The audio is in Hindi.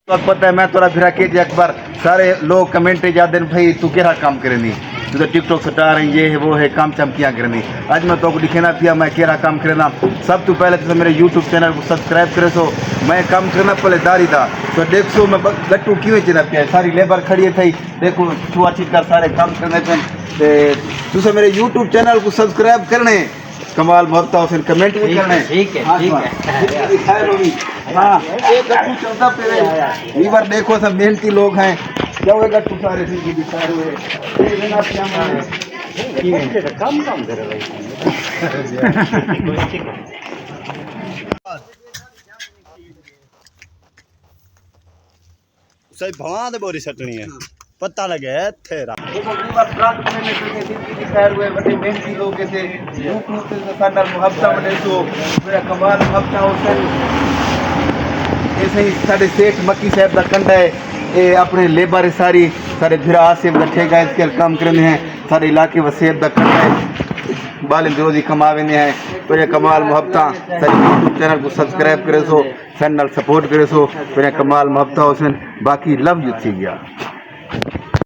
तो पता है मैं थोड़ा फिरा के अखबार सारे लोग कमेंट जाते हैं भाई तू क्या काम करेंगी तू तो टिकटॉक स्टार है ये है वो है काम चम किया करेंगी। आज मैं तो दिखेना पिया मैं क्या काम करना। सब तो पहले तो मेरे यूट्यूब चैनल को सब्सक्राइब करे सो मैं काम करना पहले दारी था तो देख सो मैं गट्टू क्यों चना पिया सारी लेबर खड़ी थी देखो छुआ छीट कर सारे काम करने पे तुझे मेरे यूट्यूब चैनल को सब्सक्राइब करने कमाल मोहब्बत हुसैन कमेंट भी करने ठीक है हाँ एक गट्टू चलता पे लीवर देखो सब मेहनती लोग हैं क्या हुए गट्टू सारे दिखा हुए ये लेना क्या काम काम करे सही भवान दे बोरी सटनी है पता लगे थेरा देखो लीवर प्रांत में जिंदगी दिखा हुए बड़े मेहनती लोग थे यूट्यूब पे साडा मोहब्बत बने सो मेरा कमाल मोहब्बत हुसैन ऐसे ही साढ़े सेठ मक्की साहब का कंधा है ये अपने लेबर सारी सारे फिर आसिफ रखे गए इसके काम करने हैं सारे इलाके वसेब का कंधा है बाल रोजी कमावे हैं तो ये कमाल मोहब्बत सारे यूट्यूब चैनल को सब्सक्राइब करे सो चैनल सपोर्ट करे सो तो ये कमाल मोहब्बत हुसैन बाकी लव यू थी गया।